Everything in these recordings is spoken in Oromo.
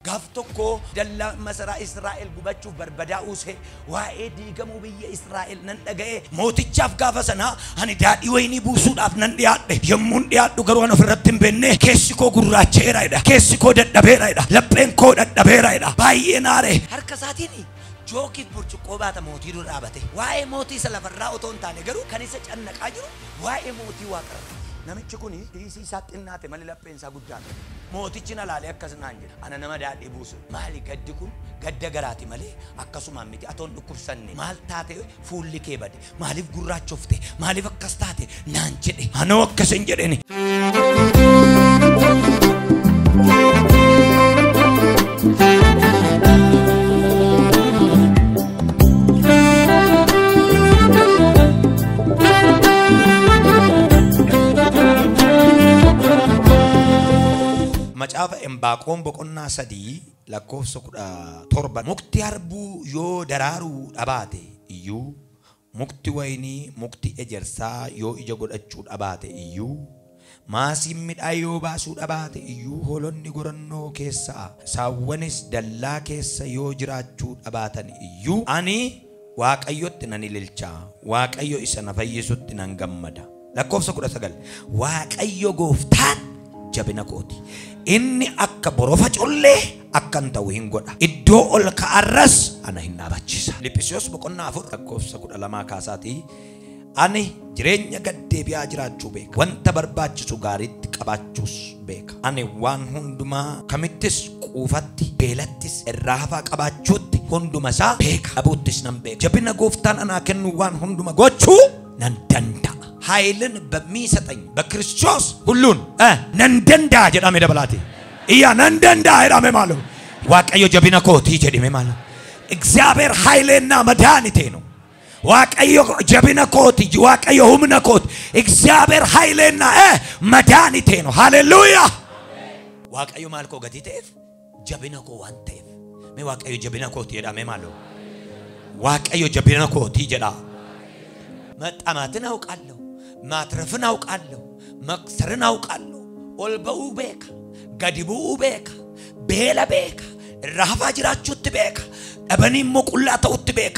Gaaf tokko dallaa masaraa Israa'el gubachuuf barbadaa'uuse waa'ee diigamuu biyya Israa'el nan dhaga'e. Mootichaaf gaafa sana ani daadhii waynii buusuudhaaf nan dhiyaadhe. Yommuun dhiyaadhu garuu an ofirratti hin beenne keessi koo gurraacheeraadha. Keessi koo dadhabeeraadha. Lapheen koo dadhabeeraadha. Baay'ee naare. Harka isaatiin jookiif burcuqqoo baata mootii dura dhaabate. Waa'ee mootii isa lafarraa otoo hin taane garuu kan isa cannaqaa jiru waa'ee mootii waaqarraa. Namichi kuni dhiisii isaa xinnaate malee lapheen isaa guddaadha. Mootichi na laalee akkas naan jedha. Ana nama daadhii buusu. Maali gaddi kun gadda garaati malee akkasumaan miti atoon dhukkubsanne. Maal taate fuulli kee bade? Maaliif gurraachofte? Maaliif akkas taate? Naan jedhe. Anoo akkas hin jedheni. Macaafa Embaaqoon boqonnaa 3 lakkoofsa 17 mukti harbuu yoo daraaruu dhabaate iyyuu mukti waynii mukti ejersaa yoo ija godhachuu dhabaate iyyuu maasiin midhaan yoo baasuu dhabaate iyyuu hoolonni gorannoo keessaa saawwanis dallaa keessa yoo jiraachuu dhabaatan iyyuu ani Waaqayyotti nan ililchaa Waaqayyo isa na fayyisutti nan gammada. Lakkoofsa 19 Waaqayyo Gooftaan jabina kooti. Inni akka borofa collee akkan ta'u hin godha. Iddoo ol ka'arras ana hin dhaabachisa. Liphisiyoos boqonnaa 4 lakkoofsa 12 kaasaati. Ani jireenya gaddeebi'aa jiraachuu beeka. Wanta barbaachisu gaariitti qabaachuus beeka. Ani waan hundumaa kamittis quufatti beelattis irraa hafaa qabaachuutti hunduma isaa beeka. Dhabuuttis nan beeka. Jabina Gooftaan anaa kennu waan hunduma gochuu nan danda'a. ኃይልን በሚሰጠኝ በክርስቶስ ሁሉን ነንደንዳ ጀዳሜ ደበላቲ ኢያ ነንደንዳ ሄዳሜ ማለት ዋቀዮ ጀቢና ኮቲ ጀዲሜ ማለት እግዚአብሔር ኃይሌና መድኃኒቴ ነው። ዋቀዮ ጀቢና ኮቲ ዋቀዮ ሁምና ኮቲ እግዚአብሔር ኃይሌና መድኃኒቴ ነው። ሃሌሉያ ዋቀዮ ማልኮ ገቲቴፍ ጀቢና ኮ ዋንቴፍ ሜ ዋቀዮ ጀቢና ኮቲ ጀዳሜ ማለት ዋቀዮ ጀቢና ኮቲ ጀዳ መጣማትን አውቃለሁ ማትረፍን አውቃለሁ መክሰርን አውቃለሁ ኦልበኡ ቤካ ገዲቡ ቤካ ቤላ ቤካ ራፋ ጅራቹት ቤካ ደበኒ ሞቁላተውት ቤካ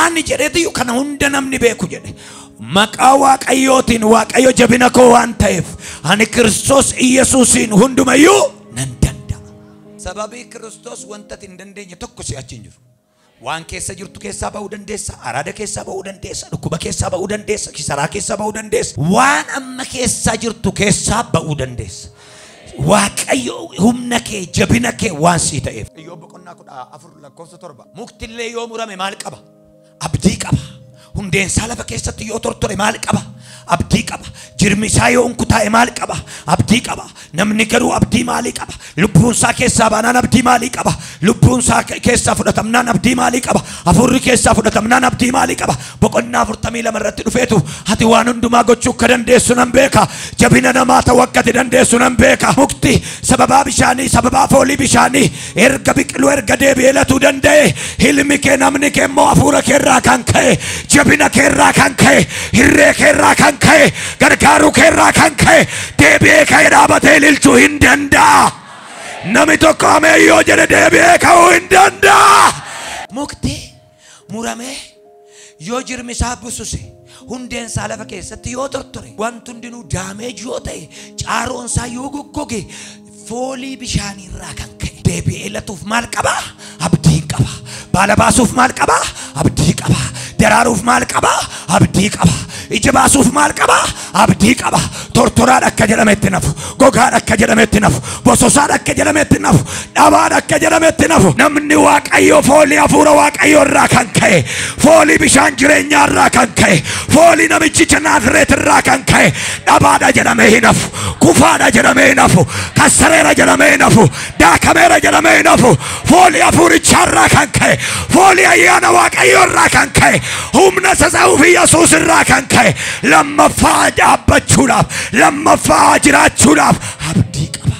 አን ጀሬትዩ ከነ ሁንደነምኒ ቤኩ ጀደ መቃ ዋቀዮቲን ዋቀዮ ጀቢና ኮ ዋንቴፍ አን ክርስቶስ ኢየሱስን ሁንዱማዩ ነንደንዳ ሰባቢ ክርስቶስ ወንተት እንደንደኝ ተኩስ ያቺንጁ waan keessa jirtu keessa ba'uu dandeessa araada keessa ba'uu dandeessa dhukkuba keessa ba'uu dandeessa kisaraa keessa ba'uu dandeessa waan amma keessa jirtu keessa ba'uu dandeessa waaqayyo humna kee jabina kee waan si ta'eef Iyyoob boqonnaa 14 lakkoofsa 7 muktillee yoo murame maal qaba abdii qaba hundeensaa lafa keessatti yoo tortore maal qaba abdii qaba jirmi isaa yoo unkutaa'e maal qaba abdii qaba namni garuu abdii maalii qaba lubbuun isaa keessaa baanaan abdii maalii qaba lubbuun isaa keessaa fudhatamnaan abdii maalii qaba hafuurri keessaa fudhatamnaan abdii maalii qaba boqonnaa 42 irratti dhufeetu ati waan hundumaa gochuu akka dandeessu nan beeka jabina namaa tawakkati dandeessu nan beeka mukti sababaa bishaanii sababaa foolii bishaanii erga biqiluu erga deebi'eelatuu danda'e hilmi kee namni kee immoo hafuura keerraa kan ka'e jabina keerraa kan ka'e hirree keerraa kan ka'e gargaaruu keerraa kan ka'e deebi'ee ka'ee dhaabatee ililchuu hin danda'a. Nami tokko amee yoo jedhe deebi'ee ka'uu hin danda'a. Mukti muramee yoo jirmi isaa bususe hundeen isaa lafa keessatti yoo tortore wanti hundinuu daameej yoo ta'e caaroon isaa yoo goggoge foolii bishaanii irraa kan ka'e deebi'ee latuuf maal qaba abdii qaba baala baasuuf maal qaba abdii qaba daraaruuf maal qaba abdii qaba ija baasuuf maal qaba abdii qaba tortoraan akka jedhametti nafu gogaan akka jedhametti nafu bososaan akka jedhametti nafu dhabaan akka jedhametti nafu namni waaqayyo foolii hafuura waaqayyo irraa kan ka'e foolii bishaan jireenyaa irraa kan ka'e foolii namichicha Naazreet irraa kan ka'e dhabaadha jedhamee hin hafu kufaadha jedhamee hin hafu kassareera jedhamee hin hafu daakameera jedhamee hin hafu foolii hafuurichaa irraa kan ka'e foolii ayyaana waaqayyo irraa kan ka'e humna sasa'uuf Yesuus irraa kan ka'e lammaffaa dhaabbachuudhaaf lammaffaa jiraachuudhaaf abdii qaba.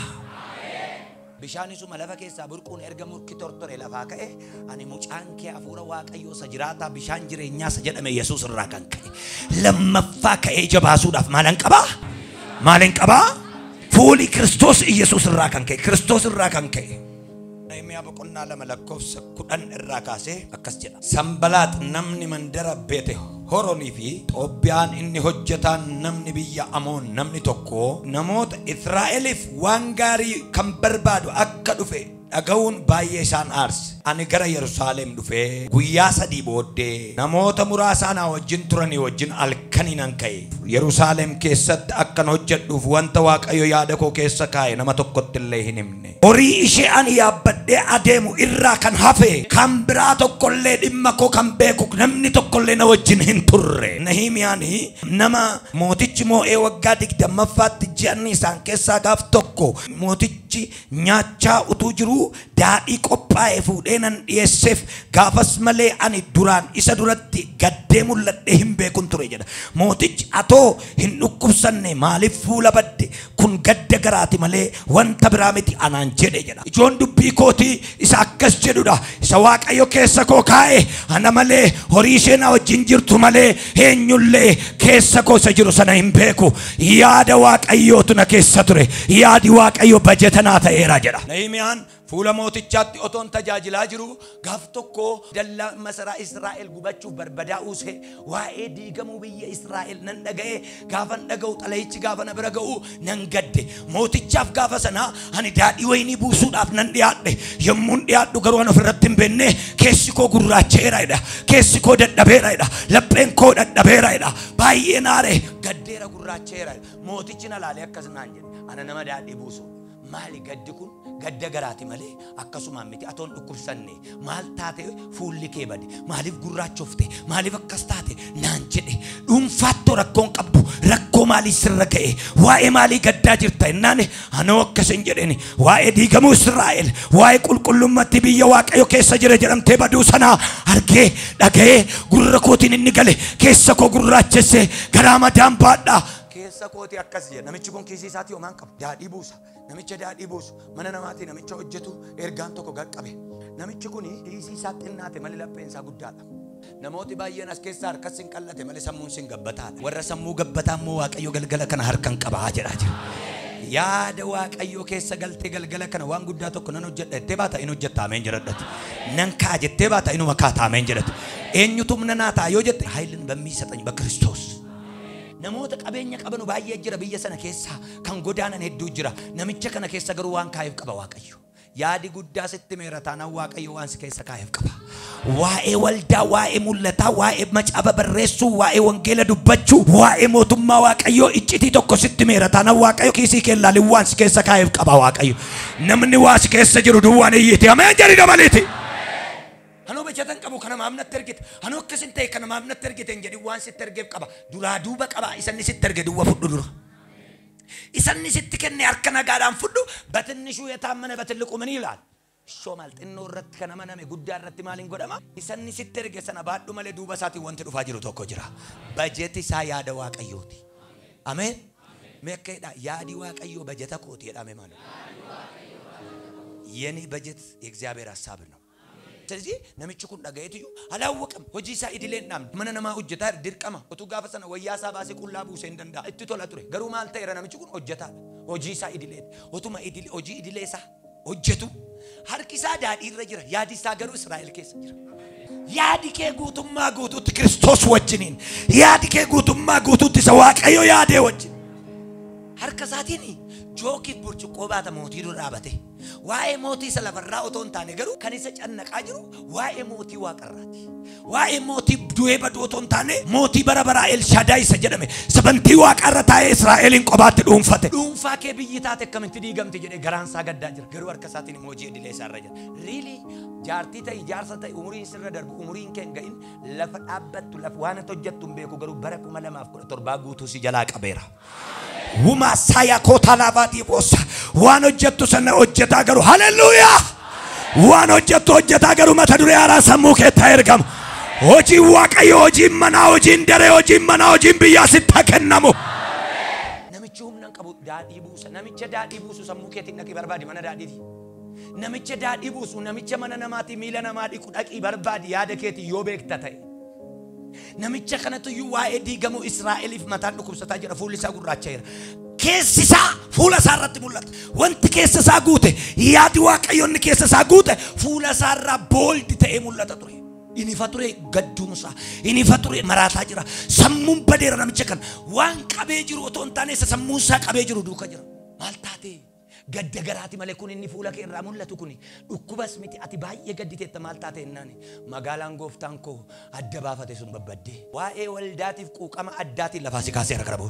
Bishaani suma lafa keessaa burquun erga murki tortore lafaa ka'e ani mucaan kee hafuura waaqayyoo sa jiraataa bishaan jireenyaa sa jedhame Yesuus irraa kan ka'e lammaffaa ka'ee jabaasuudhaaf maalan qabaa maalin qabaa fuuli Kiristoos Yesuus irraa kan ka'e Kiristoos irraa kan ka'e Nehemiyaa boqonnaa 2 lakkoofsa 10 irraa kaasee akkas jedha. Sanbalaat namni mandara Beet Horonii fi Xoobbiyaan inni hojjetaan namni biyya Amoon namni tokko namoota Israa'eliif waan gaarii kan barbaadu akka dhufe dhaga'uun baay'ee isaan aarse. Ani gara Yerusaalem dhufee guyyaa 3 booddee namoota muraasaan wajjin turanii wajjin halkaniin an ka'e. Yerusaalem keessatti akkan hojjedhuuf wanta Waaqayyo yaada koo keessa kaa'e nama tokkotti illee hin himne. Horii ishee ani yaabbadhee adeemu irraa kan hafe kan biraa tokkollee dhimma koo kan beeku namni tokkollee na wajjin hin turre. Nehemiyaan nama mootichi moo'ee waggaa 20ffaatti ji'anni isaan keessaa gaaf tokko mootichi nyaachaa utuu jiru daadhii qophaa'e fuudhee nan dhiyeesseef gaafas malee ani duraan isa duratti gaddee mul'adhee hin beekun ture jedha. Mootichi atoo hin dhukkubsanne maaliif fuula badde kun gadda garaati malee wanta biraa miti anaan jedhe jedha. Ijoon dubbii kootii isa akkas jedhudha. Isa Waaqayyo keessa koo kaa'e ana malee horii ishee na wajjin jirtu malee eenyullee keessa koo isa jiru sana hin beeku. Yaada Waaqayyootu na keessa ture. Yaadi Waaqayyo bajetanaa ta'eera jedha. Nehemiyaan fuula mootichaatti otoon tajaajilaa jiru gaaf tokko dallaa masaraa Israa'el gubachuuf barbadaa'uuse waa'ee diigamuu biyya Israa'el nan dhaga'e. Gaafan dhaga'u xalayichi gaafa na bira ga'u nan gadde. Mootichaaf gaafa sana ani daadhii wayinii buusuudhaaf nan dhiyaadhe. Yommuun dhiyaadhu garuu an ofirratti hin beenne keessi koo gurraacheeraadha. Keessi koo dadhabeeraadha. Lapheen koo dadhabeeraadha. Baay'ee naare gaddeera gurraacheeraadha. Mootichi na laalee akkas naan jedhe. Ana nama daadhii buusu. Maali gaddi kun gadda garaati malee akkasumaan miti atoon dhukkubsanne maal taate fuulli kee bade maaliif gurraachofte maaliif akkas taate naan jedhe. Dhuunfaatoo rakkoon qabdu rakkoo maalii sirra ga'e waa'ee maalii gaddaa jirta innaan anoo akkas hin jedheni waa'ee diigamuu Israa'el waa'ee qulqullummaatti biyya Waaqayyo keessa jira jedhamtee baduu sanaa argee dhaga'ee gurra kootiin inni gale keessa koo gurraachesse garaa madaan baadhaa. Keessa kooti akkas jedha. Namichi kun kiisii isaatii homaan qabu. Daadhii buusa. Namicha daadhii buusu mana namaatii namicha hojjetu ergaan tokko qaqqabe. Namichi kun kiisii isaa xinnaate malee lapheen isaa guddaadha. Namooti baay'een as keessaa harkas hin qallate malee sammuun sin gabbataadha. Warra sammuu gabbataa immoo Waaqayyo galgala kana harkan qabaa jedhaa jira. Yaada Waaqayyo keessa galtee galgala kana waan guddaa tokko nan hojjedha jettee baata in hojjetta ameen jedhadhati. Nan kaa jettee baata inuma kaata ameen jedhati. Eenyutu humna naa ta'a yoo jette haayilin bammiisatan bakristos. Namoota qabeenya qabanu baay'ee jira biyya sana keessa kan godaanan hedduu jira. Namicha kana keessa garuu waan kaa'eef qaba Waaqayyo. Yaadi guddaa sitti meerataan Waaqayyo waan si keessa kaa'eef qaba. Waa'ee waldaa, waa'ee mul'ataa, waa'ee macaafa barreessuu, waa'ee wangeela dubbachuu, waa'ee mootummaa Waaqayyo iccitii tokko sitti meerataan Waaqayyo kiisii keellaalii waan si keessa kaa'eef qaba Waaqayyo. Namni waa si keessa jiru duwwaan iyyiti ameen jedhi dabaleeti. Hanu bajatan qabu kana maamna tergite hanu akkasin ta'e kana maamna tergite hin jedhi waan sitti ergeef qaba. Duraa duuba qaba isanni sitti erge duwwa fudhu dura. Isanni sitti kenne harka nagaadhaan fudhu batinnishuu yataamana batilliqu min ilaal. Shoo maal xinnoo irratti kana maname guddaa irratti maaliin godhama? Isanni sitti erge sana baadhu malee duuba isaatiin wanti dhufaa jiru tokko jira. Bajeti isaa yaada Waaqayyooti. Ameen. Meekkeedha yaadi Waaqayyo bajeta kooti jedhame maal? የኔ በጀት የእግዚአብሔር ሐሳብ ነው። ስለዚህ ነምቹ ኩን ዳጋይቱ አላወቀም ሆጂሳ ኢዲሌናም መነነማ ሆጀታ ድርቀማ ኦቱ ጋፈሰና ወያሳ ባሲ ኩላ ቡሴ እንደንዳ እትቶላ ቱሬ ገሩ ማልተ ይረ ነምቹ ኩን ሆጀታ ሆጂሳ ኢዲሌ ኦቱማ ኢዲሌ ሆጂ ኢዲሌሳ ሆጀቱ ሀርቂሳ ዳዲ ይረጅራ ያዲሳ ገሩ እስራኤል ኬስ ይራ ያዲኬ ጉቱማ ጉቱት ክርስቶስ ወጅኒን ያዲኬ ጉቱማ ጉቱት ሰዋቀዮ ያዴ ወጅ ሀርቀሳቲኒ ጆኪ ቡርጭቆ ባተ ሞቲ ዱራበቴ ዋኤ ሞቲ ሰለፈራ ኦቶን ታኔ ገሩ ከኒሰ ጨነቃ ጅሩ ዋኤ ሞቲ ዋቀራቲ ዋኤ ሞቲ ዱዌ በዶቶን ታኔ ሞቲ በረበራ ኤልሻዳይ ሰጀደሜ ሰበንቲ ዋቀረታ እስራኤልን ቆባት ዱንፈተ ዱንፋ ከብይታተ ከመንት ዲገምት ጀደ ገራንሳ ገዳ ጅራ ገሩ አርከሳቲኒ ሞጂ ዲሌ ሳረጀ ሪሊ ጃርቲ ታይ ጃርሰ ታይ ኡሙሪን ስረ ደርቡ ኡሙሪን ከንገይን ለፈጣበቱ ለዋነ ተጀቱም ቤኩ ገሩ በረኩ መለማፍ ቆጠር ባጉቱ ሲጀላ ቀበራ Uma saya kota lavati bosa. Wano jettu sana ojjeta garu. Hallelujah. Wano jettu ojjeta garu mata dure ara samu ketta ergam. Oji Waaqayyo oji mana oji ndere oji mana oji biya sitta kennamu. Namichi humna qabu daadhii buusa. Namicha daadhii buusu samu keetiin dhaqi barbaadi mana daadhiiti. Namicha daadhii buusu namicha mana namaati miila namaa dhiqu dhaqi barbaadi yaada keetii yoo beekta ta'e. Namicha kanatu waa'ee diigamuu Israa'eliif mataan dhukkubsataa jira fuulli isaa gurraacha jira. keessi isaa fuula isaa irratti mul'ata. Wanti keessa isaa guute yaadi Waaqayyoo inni keessa isaa guute fuula isaa irraa booldi ta'ee mul'ata ture. Inni fature gadduunsa, inni fature maraataa jira. Sammuun badeera namicha kan waan qabee jiru otoo hin taane sammuun isaa qabee jiru duuka jira. Maal taate? Gadda garaati malee kun inni fuula kee irraa mul'atu kuni dhukkubas miti ati baay'ee gadditeetta maal taate ennaani magaalaan gooftaan koo adda baafate sun babbadde waa'ee waldaatiif quuqama addaatiin lafaa si kaasee harka qabu.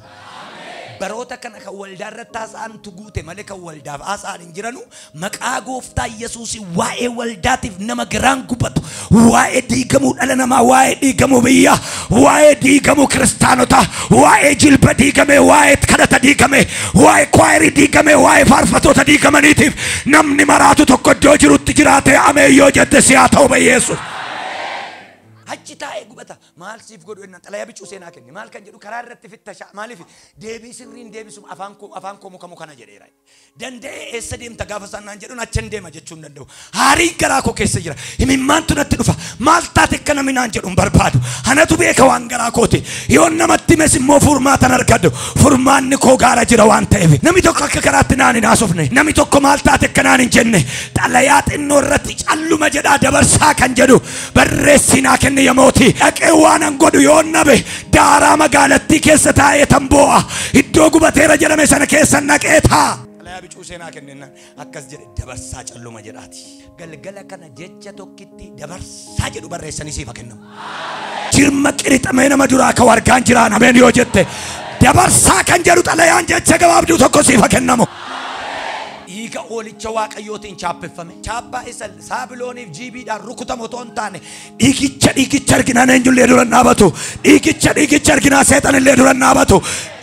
Baroota kana kan waldaa irratti haasa'an tuguute malee kan waldaaf haasa'an hin jiranu maqaa gooftaa Yesuus waa'ee waldaatiif nama garaan gubatu waa'ee diigamuu dhala namaa waa'ee diigamuu biyya waa'ee diigamuu kiristaanota waa'ee jilba diigame waa'ee kadhata diigame waa'ee kwaayirii diigame waa'ee faarfatoota diigamaniitiif namni maraatu tokko iddoo jirutti jiraate amee yoo jette si haa ta'u Yesuus. Achi taa'ee gubata maal siif godhu enna xalayaa bicuu seenaa kenni maal kan jedhu karaa irratti fittasha maaliif deebii sirriin deebisum afaan koo muka kana jedheera danda'ee eessa deemta gaafa sanaan jedhuun achan deema jechuun danda'u haarii garaa koo keessa jira himimmaantu natti dhufa maal taate akka namni naan jedhuun barbaadu anatu beeka waan garaa kooti yoo namatti mes immoo furmaatan argadhu furmaanni koo gaara jira waan ta'eef namni tokko akka karaatti naan hin haasofne namni tokko maal taate akka naan hin jenne xalayaa xinnoo irratti calluma jedhaa dabarsaa kan jedhu barreessinaa kenni yamooti dhaqee waan an godhu yoo nabe daaraa magaalattii keessa taa'ee tamboo'a iddoo gubateera jedhame sana keessa naqee taa. Xalayaa bicuu seenaa kenninaan akkas jedhe dabarsaa calluma jedhaati. Galgala kana jecha tokkitti dabarsaa jedhu barreessanii siif kennamu. Jirma qirixamee nama duraa ka wargaan jiraan ameen yoo jette dabarsaa kan jedhu xalayaan jecha gabaabduu tokko siif kennamu. Dhiiga oolicha Waaqayyootiin chaappeffame chaappaa isa Saabilooniif jiibiidhaan rukutamu otoo hin taane dhiigicha arginaan eenyullee dura dhaabatu dhiigicha arginaa seexanillee dura dhaabatu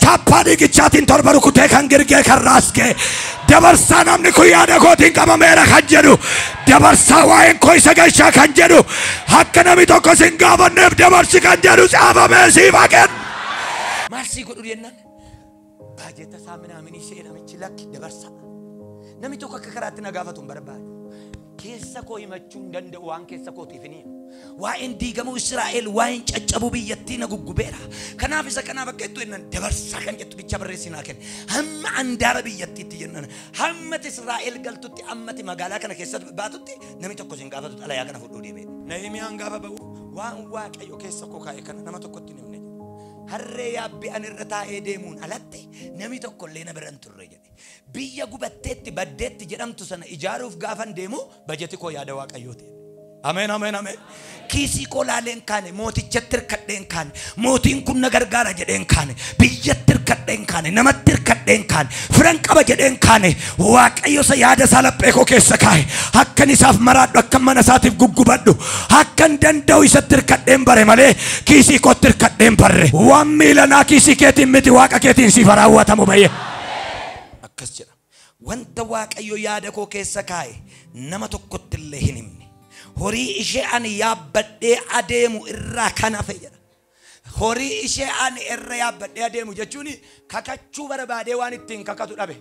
chaappaa dhiigichaatiin torba rukutee kan girgee kan raasgee dabarsaa namni kun yaada kootiin qabameera kan jedhu dabarsaa waa'een koo isa gashaa kan jedhu akka namni tokko sin gaafanneef dabarsi kan jedhu caafamee siif kennu. Maal sii godhu jennaan baajeta isaa minaaminii seenamichi lakki dabarsaa. Nami tokko akka karaatti na gaafatu hin barbaadu. Keessa koo himachuu hin danda'u waan keessa kootiif ni waa'een diigamuu Israa'el waa'een caccabuu biyyattii na guggubeera. Kanaaf isa kanaaf akka itti jennan dabarsaa kan jettu bicha barreessinaa kenna. Hamma andaara biyyattiitti jennan hammati Israa'el galtutti hammati magaalaa kana keessatti baatutti nami tokko sin gaafatu xalayaa kana fudhuu deebi'e. Nahimiyaan gaafa ba'u waan Waaqayyo keessa koo kaa'e kana nama tokkotti himne. Harree yaabbii ani irra taa'ee deemuun alatti nami tokko illee na biran turre jedhe. Biyya gubatteetti baddeetti jedhamtu sana ijaaruuf gaafan deemu bajeti koo yaada Waaqayyooti. Ameen ameen ameen. Kiisii koo laaleen kaane mootichatti hirkadheen kaane mootiin kun na gargaara jedheen kaane biyyatti hirkadheen kaane namatti hirkadheen kaane firan qaba jedheen kaane Waaqayyo sa yaada isaa laphee koo keessa kaa'e akkan isaaf maraadhu akkan mana isaatiif guggubadhu akkan danda'u isatti hirkadheen bare malee kiisii kootti hirkadheen barre waan miilanaa kiisii keetiin miti Waaqa keetiin siif raawwatamu bayye. Akkas jedha wanta Waaqayyo yaada koo keessa kaa'e nama tokkotti illee hin himne. Horii ishee ani yaabbadhee adeemu irraa kan hafe jedha. Horii ishee ani irra yaabbadhee adeemu jechuun kakachuu barbaadee waan ittiin kakatu dhabe.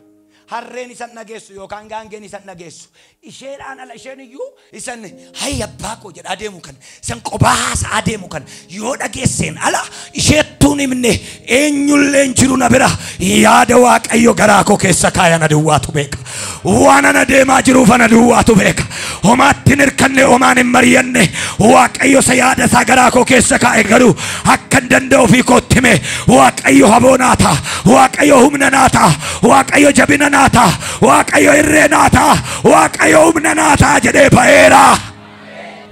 Harreen isan nageessu yookaan gaangeen isan nageessu. Isheedhaan ala isheen iyyuu isan hayya abbaa koo jedha adeemu kan isan qobaasa adeemu kan yoo dhageesseen ala isheettuun himne eenyulleen jiru na bira yaada Waaqayyo garaa koo keessa kaayana duwwaatu beeka. Waan ana deemaa jiruuf ana duwwaatu beeka. Homaatti nirkanne homaan hin mari'anne Waaqayyo sa yaada isaa garaa koo keessa kaa'e garuu akkan danda'u fi kootti hime Waaqayyo haboo naata Waaqayyo humna naata Waaqayyo jabina naata Waaqayyo irree naata Waaqayyo humna naata jedhee ba'eera.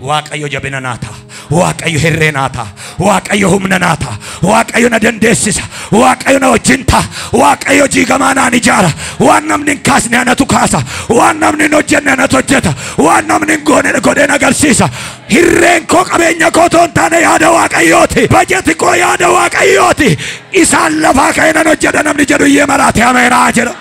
Waaqayyo jabina naata Waaqayyo irree naata Waaqayyo humna naata Waaqayyo na dandeessisa Waaqayyo na wajjin ta'a Waaqayyo jiigamaa naan ijaara waan namni hin kaasne anatu kaasa waan namni hin hojjenne anatu hojjeta waan namni hin goone godheen agarsiisa. Hirreen koo qabeenya koo toon taane yaada Waaqayyooti bajeti koo yaada Waaqayyooti isaan lafaa ka'ee nan hojjeta namni jedhu iyyee maraate ameenaa jedha.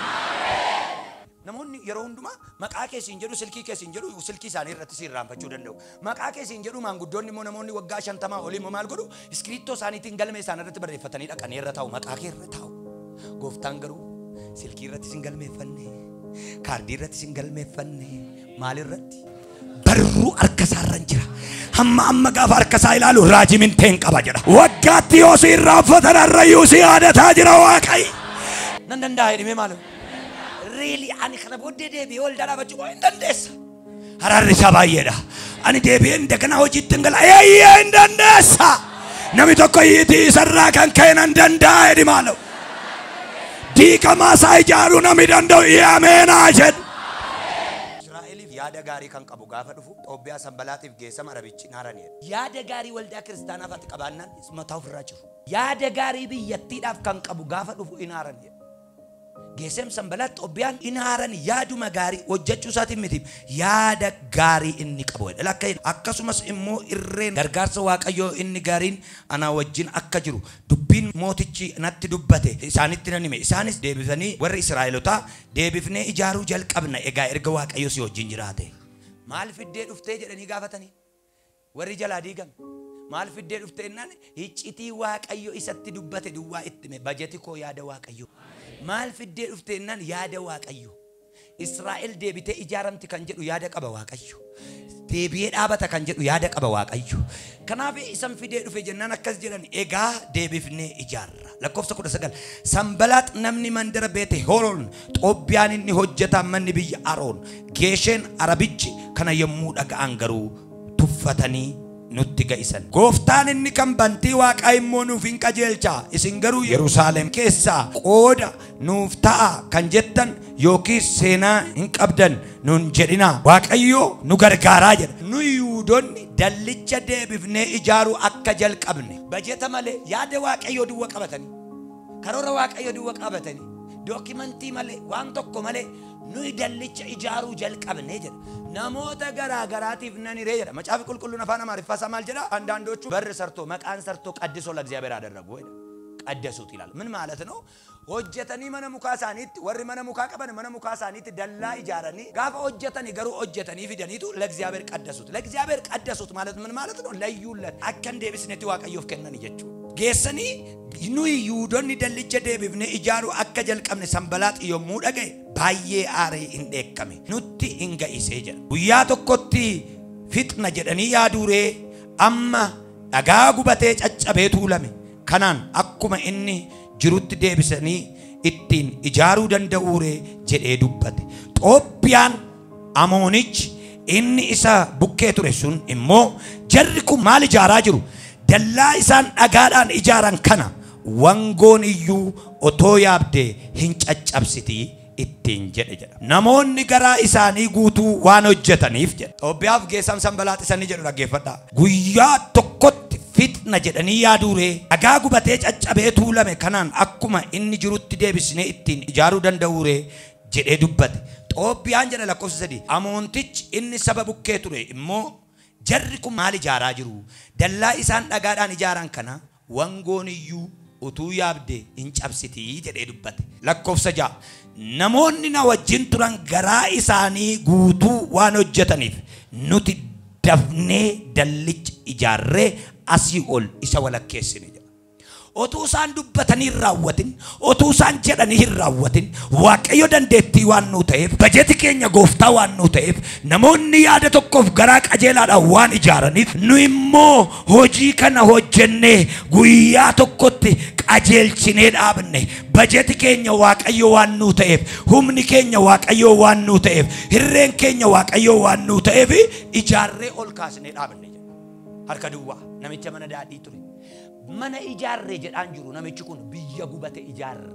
Namoonni yeroo hundumaa maqaa keessiin jedhu silkii keessiin jedhu silkii isaanii irratti sirraanfachuu danda'u. Maqaa keessiin jedhu maanguddoonni immoo namoonni waggaa 50 olii immoo maal godhu iskiriiptoo isaaniitiin galmee isaan irratti barreeffatanii dhaqanii irra taa'u maqaa kee irra taa'u. Gooftaan garuu silkii irratti sin galmeeffanne kaardii irratti sin galmeeffanne maal irratti barruu harka isaarra jira. Amma gaafa harka isaa ilaalu raajii minteen qaba jedha. Waggaatti yoo si irraanfatan harrayyuu si yaadataa jira Waaqayyo. nan danda'a jedhee maal really ani kana booddee deebi'ee ol dhaabbachuu hin dandeessa hararri isaa baay'eedha ani deebi'ee indagana hojiitti hin gala hin dandeessa namni tokko yiitii isarraa kan ka'e nan danda'a jedhee maal diikamaa isaa ijaaruu namni danda'u ameenaa jedhu Israa'eliif yaada gaarii kan qabu gaafa dhufu Xoobbiyaa Sanbalaatiif geessama Arabichi naaraniidha yaada gaarii waldaa kiristaanaaf ati qabaannaan mataa ofirraa jiru yaada gaarii biyyattiidhaaf kan qabu gaafa dhufu inaaraniidha geessem Sanbalaat Xoobbiyaan inaaran yaaduma gaarii hojjechuu isaatiin miti yaada gaarii inni qabu akkasumas immoo irreen gargaarsa Waaqayyoo inni gaariin ana wajjin akka jiru dubbiin mootichi natti dubbate isaanitti nan hime isaanis deebifanii warri Israa'elotaa deebifnee ijaaruu jalqabna egaa erga Waaqayyoo si wajjin jiraate maal fiddee dhuftee jedhanii gaafatanii warri jalaa diigame maal fiddee dhuftee innaan iccitii Waaqayyoo isatti dubbate duwwaa ittime bajeti koo yaada Waaqayyoo maal fiddee dhuftee innaan yaada Waaqayyoo Israa'el deebitee ijaaramti kan jedhu yaada qaba Waaqayyoo deebi'ee dhaabata kan jedhu yaada qaba Waaqayyoo kanaaf isan fidee dhufe jennaan akkas jedhan egaa deebifnee ijaarra lakkoofsa 19 Sanbalaat namni mandara beete Horoon Xoobbiyaan inni hojjetaan manni biyya Aroon Geesheen Arabichi kana yommuu dhaga'an garuu tuffatanii nutti ga'isan gooftaan inni kan bantii Waaqaa immoo nuuf hin qajeelcha isin garuu Yerusaalem keessaa qooda nuuf ta'a kan jettan yookiin seenaa hin qabdan nun jedhina Waaqayyoo nu gargaaraa jedha nu Yihuudoonni dallicha deebifnee ijaaruu akka jalqabne bajeta malee yaada Waaqayyoo duwwa qabatanii karoora Waaqayyoo duwwa qabatanii dookimantii malee waan tokko malee nu dallicha ijaaruu jalqabne jedha namoota garaagaraatiif nan hiree jedha macaafi qulqulluun afaan Amaariffaa maal jedha አንዳንዶቹ በር ሰርቶ መቃን ሰርቶ ቀድሶ ለእግዚአብሔር አደረጉ ወይ ቀደሱት ይላል ምን ማለት ነው ሆጀተኒ መነ ሙካሳኒት ወሪ መነ ሙካ ቀበን መነ ሙካሳኒት ደላ ኢጃራኒ ጋፋ ሆጀተኒ ገሩ ሆጀተኒ ፊደኒቱ ለእግዚአብሔር ቀደሱት ማለት ምን ማለት ነው ለዩለት አከን ዴብስነቲ Waaqayyoof kennan ይጀቹ geessani nu Yihuudoonni dallicha deebifne ijaaruu akka jalqabne Sanbalaat yommuu dhagaye baay'ee aaree hin dheekkame nutti hin ga'isee jedha guyyaa tokkotti fixna jedhanii yaaduuree amma dhagaa gubatee caccabee tuulame kanaan akkuma inni jirutti deebisanii ittiin ijaaruu danda'uuree jedhee dubbate Xoobbiyaan Amoonichi inni isa bukkee ture sun immoo jarri kun maal ijaaraa jiru dallaa isaan dhagaadhaan ijaaran kana wangoon iyyuu otoo yaabdee hin caccabsitii ittiin jedha namoonni garaa isaanii guutuu waan hojjetaniif jedha Xoobbiyaaf geessam Sanbalaat isanii jedhu dhaggeeffadhaa guyyaa tokkotti fixna jedhanii yaaduuree dhagaa gubatee caccabee tuulame kanaan akkuma inni jirutti deebisnee ittiin ijaaruu danda'uuree jedhee dubbate Xoobbiyaan jedha lakkoofsa 3 Amoontichi inni saba bukkee ture immoo jarri kun maal ijaaraa jiru dallaa isaan dhagaadhaan ijaaran kana wangoon iyyuu utuu yaabde hin cabsitii jedhee dubbate lakkoofsa 6 namoonni na wajjin turan garaa isaanii guutuu waan hojjetaniif nuti dafnee dallicha ijaarree asii ol isa walakkeessine otuu isaan dubbatanii raawwatin otuu isaan jedhanii raawwatin Waaqayyo dandeettii waan nu ta'eef bajeti keenya gooftaa waan nu ta'eef namoonni yaada tokkoof garaa qajeelaadhaan waan ijaaraniif nu immoo hojii kana hojjennee guyyaa tokkotti qajeelchinee dhaabne bajeti keenya Waaqayyo waan nu ta'eef humni keenya Waaqayyo waan nu ta'eef hirreen keenya Waaqayyo waan nu ta'eef ijaarree ol kaasnee dhaabne harka duwwaa namicha mana daadhii ture mana ijaarre jedhaan jiru namichi kun biyya gubate ijaarre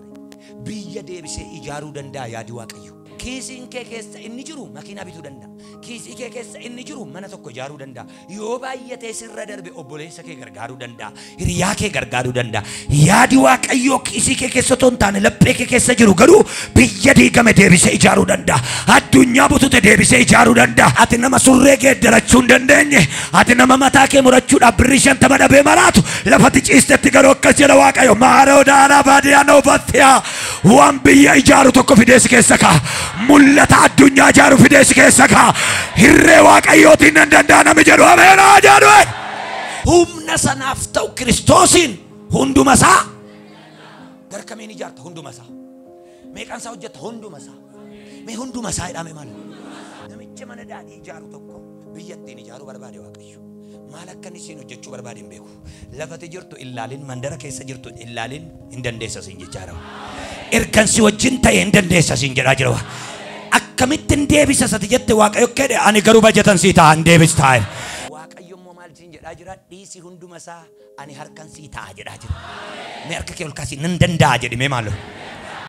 biyya deebisee ijaaruu danda'a yaadi Waaqayyo kiisiin kee keessa inni jiru makiina bituu danda'a kiisii kee keessa inni jiru mana tokko ijaaruu danda'a yoo baay'atee sirra darbe obboleessa kee gargaaruu danda'a hiriyaa kee gargaaruu danda'a yaadi Waaqayyo kiisii kee keessa ton taane laphee kee keessa jiru garuu biyya diigame deebisee ijaaruu danda'a addunyaa butute deebisee ijaaruu danda'a ati nama surree geeddarachuu hin dandeenye ati nama mataa kee murachuudhaaf birrii 50 dhabee maraatu lafatti ciistetti garuu akkas jedha Waaqayyo maaroo daanaa baadiyyaa noobattiyaa waan biyya ijaaru tokko fidees keessa kaa mul'ata addunyaa ijaaru fidees keessa kaa hirree Waaqayyootiin nan danda'a nami jedhu ameenaa jedhu humna sanaaf ta'u Kiristoosiin hunduma isaa garkamiin ijaarta hunduma isaa meeqan isaa hojjetta hunduma isaa mee hunduma isaa hidhame maal namicha mana daadhii ijaaru tokko biyyattiin ijaaruu barbaade Waaqayyo maal akkan isin hojjechuu barbaade hin beeku lafati jirtu illaalin mandara keessa jirtu illaalin hin dandeessa sin jechaadha ergansi wajjin ta'e hin dandeessa siin jedhaa jira. Akkamittiin deebisa sati jette Waaqayyo kedhe ani garuu bajetan sii ta'a hin deebistaa. Waaqayyo immoo maal siin jedhaa jira dhiisi hunduma isaa ani harkan sii ta'a jedhaa jira. Mee harka kee ol kaasii nan danda'a jedhime maalo.